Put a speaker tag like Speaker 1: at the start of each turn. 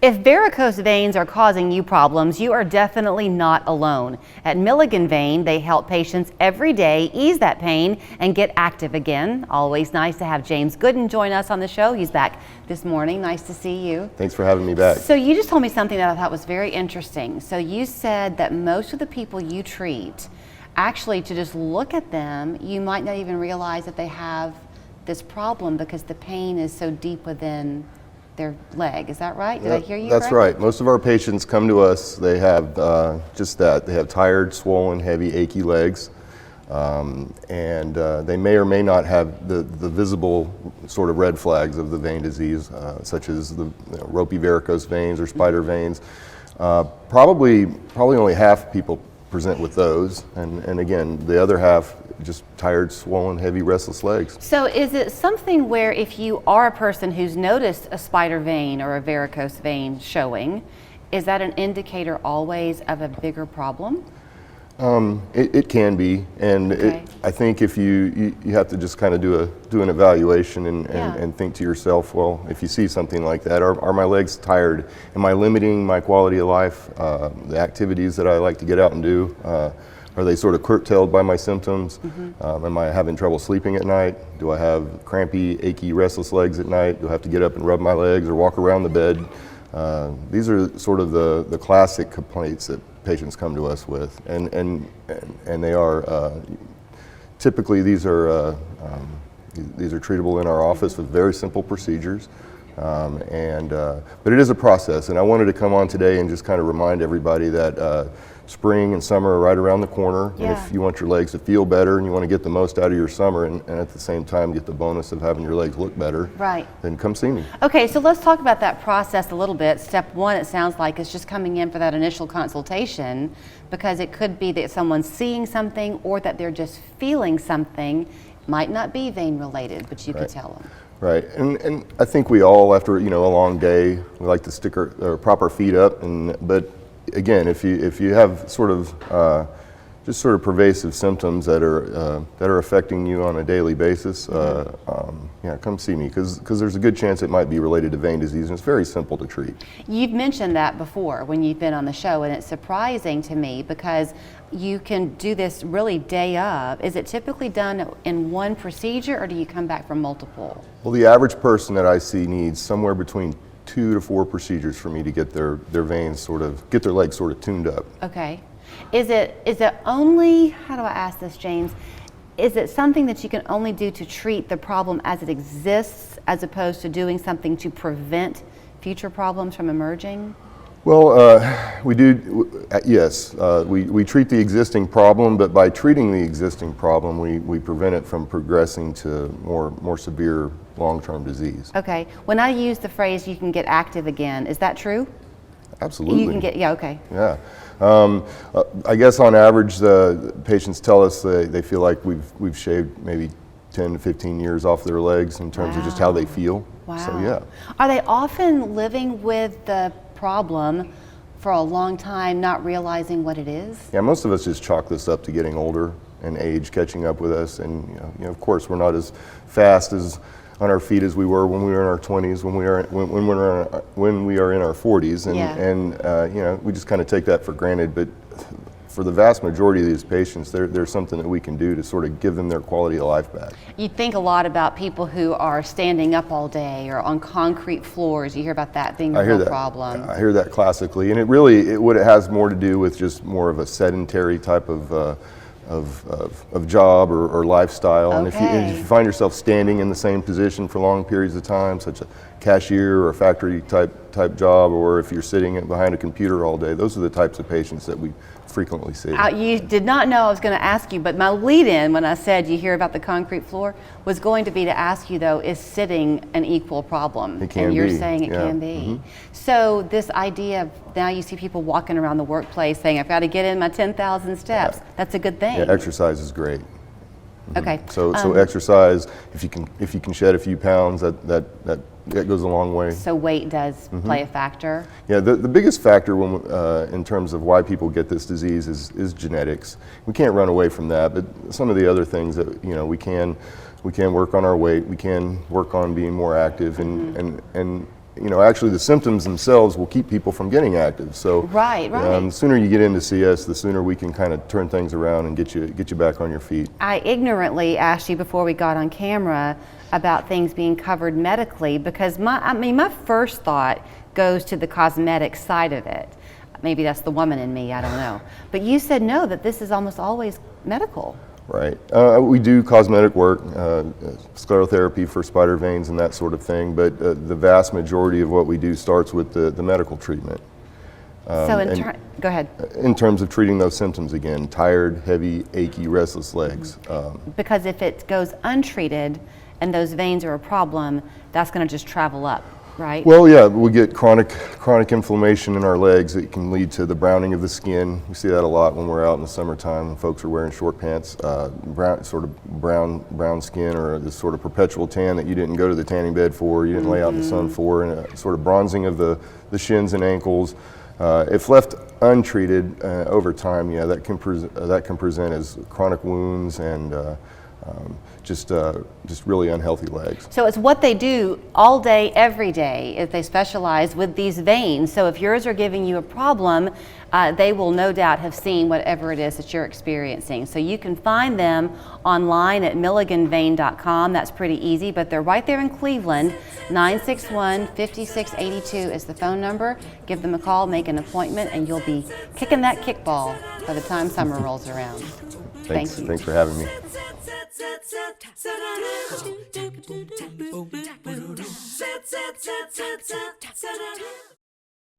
Speaker 1: If varicose veins are causing you problems, you are definitely not alone. At Milligan Vein, they help patients every day ease that pain and get active again. Always nice to have James Gooden join us on the show. He's back this morning. Nice to see you.
Speaker 2: Thanks for having me back.
Speaker 1: So you just told me something that I thought was very interesting. So you said that most of the people you treat, actually to just look at them, you might not even realize that they have this problem because the pain is so deep within their leg. Is that right? Did I hear you
Speaker 2: That's
Speaker 1: correct?
Speaker 2: right. Most of our patients come to us, they have just that. They have tired, swollen, heavy, achy legs. They may or may not have the visible sort of red flags of the vein disease, such as the ropey varicose veins or spider veins. Probably only half people present with those, and again, the other half just tired, swollen, heavy, restless legs.
Speaker 1: So is it something where if you are a person who's noticed a spider vein or a varicose vein showing, is that an indicator always of a bigger problem?
Speaker 2: It can be, and
Speaker 1: Okay.
Speaker 2: I think if you have to just kind of do an evaluation and think to yourself, well, if you see something like that, are my legs tired? Am I limiting my quality of life? The activities that I like to get out and do, are they sort of curtailed by my symptoms? Am I having trouble sleeping at night? Do I have crampy, achy, restless legs at night? Do I have to get up and rub my legs or walk around the bed? These are sort of the classic complaints that patients come to us with, and they are typically these are treatable in our office with very simple procedures. But it is a process, and I wanted to come on today and just kind of remind everybody that spring and summer are right around the corner.
Speaker 1: Yeah.
Speaker 2: And if you want your legs to feel better and you want to get the most out of your summer and at the same time get the bonus of having your legs look better,
Speaker 1: Right.
Speaker 2: then come see me.
Speaker 1: Okay, so let's talk about that process a little bit. Step one, it sounds like, is just coming in for that initial consultation, because it could be that someone's seeing something or that they're just feeling something. Might not be vein related, but you could tell them.
Speaker 2: Right, and I think we all, after a long day, we like to stick or prop our feet up. But again, if you have sort of just sort of pervasive symptoms that are affecting you on a daily basis, come see me, because there's a good chance it might be related to vein disease, and it's very simple to treat.
Speaker 1: You've mentioned that before when you've been on the show, and it's surprising to me because you can do this really day of. Is it typically done in one procedure, or do you come back for multiple?
Speaker 2: Well, the average person that I see needs somewhere between 2 to 4 procedures for me to get their veins get their legs sort of tuned up.
Speaker 1: Okay. Is it only, how do I ask this, James? Is it something that you can only do to treat the problem as it exists, as opposed to doing something to prevent future problems from emerging?
Speaker 2: Well, we do, yes. We treat the existing problem, but by treating the existing problem, we prevent it from progressing to more severe long-term disease.
Speaker 1: Okay. When I use the phrase, you can get active again, is that true?
Speaker 2: Absolutely.
Speaker 1: You can get, yeah, okay.
Speaker 2: Yeah. I guess on average, the patients tell us they feel like we've shaved maybe 10 to 15 years off their legs in terms of just how they feel.
Speaker 1: Wow.
Speaker 2: So yeah.
Speaker 1: Are they often living with the problem for a long time, not realizing what it is?
Speaker 2: Yeah, most of us just chalk this up to getting older and age catching up with us, and of course we're not as fast as on our feet as we were when we were in our 20s, when we are in our 40s, and we just kind of take that for granted. But for the vast majority of these patients, there's something that we can do to sort of give them their quality of life back.
Speaker 1: You think a lot about people who are standing up all day or on concrete floors. You hear about that being a real problem.
Speaker 2: I hear that classically, and what it has more to do with just more of a sedentary type of job or lifestyle. And if you find yourself standing in the same position for long periods of time, such a cashier or a factory type job, or if you're sitting behind a computer all day, those are the types of patients that we frequently see.
Speaker 1: You did not know I was going to ask you, but my lead-in when I said you hear about the concrete floor was going to be to ask you, though, is sitting an equal problem?
Speaker 2: It can be.
Speaker 1: And you're saying it
Speaker 2: Yeah.
Speaker 1: can be. So this idea of now you see people walking around the workplace saying, I've got to get in my 10,000 steps.
Speaker 2: Yeah.
Speaker 1: That's a good thing.
Speaker 2: Yeah, exercise is great.
Speaker 1: Okay.
Speaker 2: So exercise, if you can shed a few pounds, that goes a long way.
Speaker 1: So weight does play a factor?
Speaker 2: Yeah, the biggest factor in terms of why people get this disease is genetics. We can't run away from that, but some of the other things that we can work on our weight, we can work on being more active, and actually the symptoms themselves will keep people from getting active. So
Speaker 1: Right.
Speaker 2: the sooner you get in to see us, the sooner we can kind of turn things around and get you back on your feet.
Speaker 1: I ignorantly asked you before we got on camera about things being covered medically, because my first thought goes to the cosmetic side of it. Maybe that's the woman in me, I don't know. But you said no, that this is almost always medical.
Speaker 2: Right. We do cosmetic work, sclerotherapy for spider veins and that sort of thing, but the vast majority of what we do starts with the medical treatment.
Speaker 1: So go ahead.
Speaker 2: In terms of treating those symptoms again, tired, heavy, achy, restless legs.
Speaker 1: Because if it goes untreated and those veins are a problem, that's going to just travel up, right?
Speaker 2: Well, yeah, we get chronic inflammation in our legs. It can lead to the browning of the skin. We see that a lot when we're out in the summertime and folks are wearing short pants. Brown skin, or this sort of perpetual tan that you didn't go to the tanning bed for, you didn't lay out in the sun for, and a sort of bronzing of the shins and ankles. If left untreated over time, yeah, that can present as chronic wounds and just really unhealthy legs.
Speaker 1: So it's what they do all day, every day, if they specialize with these veins. So if yours are giving you a problem, they will no doubt have seen whatever it is that you're experiencing. So you can find them online at milliganvein.com. That's pretty easy, but they're right there in Cleveland. 961-5682 is the phone number. Give them a call, make an appointment, and you'll be kicking that kickball by the time summer rolls around. Thank you.
Speaker 2: Thanks for having me.